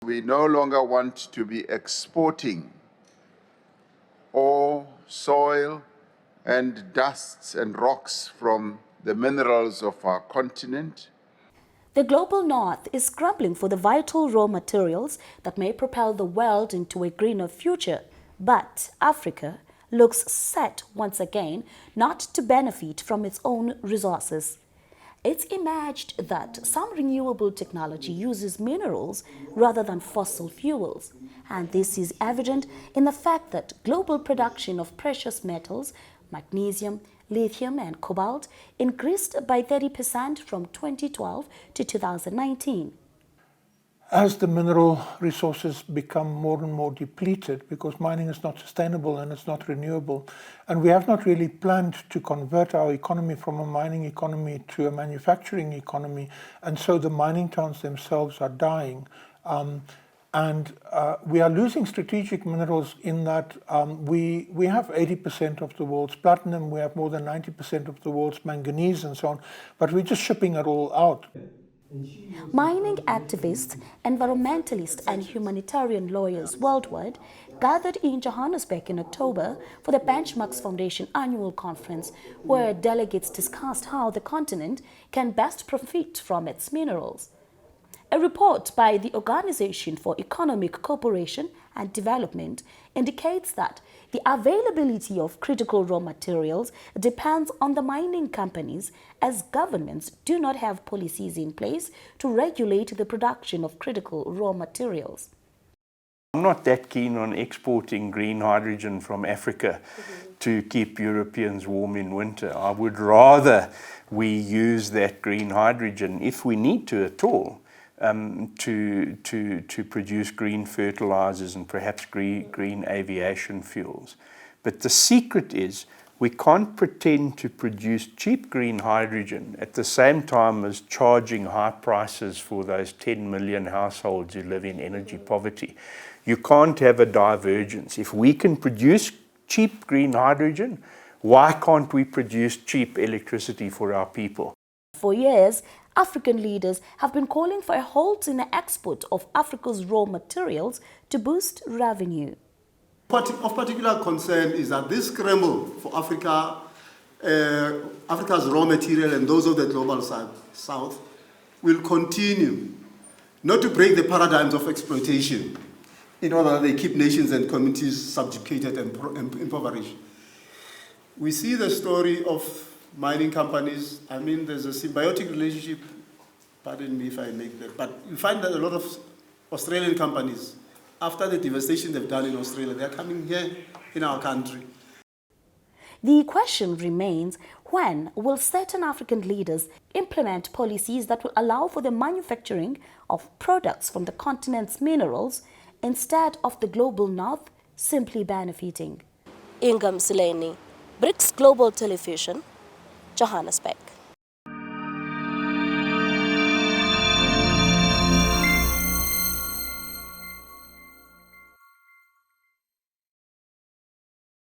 We no longer want to be exporting ore, soil, and dusts and rocks from the minerals of our continent. The global north is scrambling for the vital raw materials that may propel the world into a greener future. But Africa looks set once again not to benefit from its own resources. It's emerged that some renewable technology uses minerals rather than fossil fuels, and this is evident in the fact that global production of precious metals, magnesium, lithium and cobalt increased by 30% from 2012 to 2019. As the mineral resources become more and more depleted, because mining is not sustainable and it's not renewable, and we have not really planned to convert our economy from a mining economy to a manufacturing economy, and so the mining towns themselves are dying. We are losing strategic minerals in that we have 80% of the world's platinum, we have more than 90% of the world's manganese and so on, but we're just shipping it all out. Mining activists, environmentalists and humanitarian lawyers worldwide gathered in Johannesburg in October for the Benchmarks Foundation annual conference, where delegates discussed how the continent can best profit from its minerals. A report by the Organization for Economic Cooperation and Development indicates that the availability of critical raw materials depends on the mining companies, as governments do not have policies in place to regulate the production of critical raw materials. I'm not that keen on exporting green hydrogen from Africa to keep Europeans warm in winter. I would rather we use that green hydrogen, if we need to at all, to produce green fertilizers and perhaps green aviation fuels. But the secret is we can't pretend to produce cheap green hydrogen at the same time as charging high prices for those 10 million households who live in energy poverty. You can't have a divergence. If we can produce cheap green hydrogen, why can't we produce cheap electricity for our people? For years, African leaders have been calling for a halt in the export of Africa's raw materials to boost revenue. Of particular concern is that this scramble for Africa's raw material and those of the global south will continue, not to break the paradigms of exploitation in order that they keep nations and communities subjugated and impoverished. We see the story of mining companies. I mean, there's a symbiotic relationship, pardon me if I make that, but you find that a lot of Australian companies, after the devastation they've done in Australia, they're coming here in our country. The question remains, when will certain African leaders implement policies that will allow for the manufacturing of products from the continent's minerals instead of the global north simply benefiting? Ingam Sileni, BRICS Global Television, Johannesburg.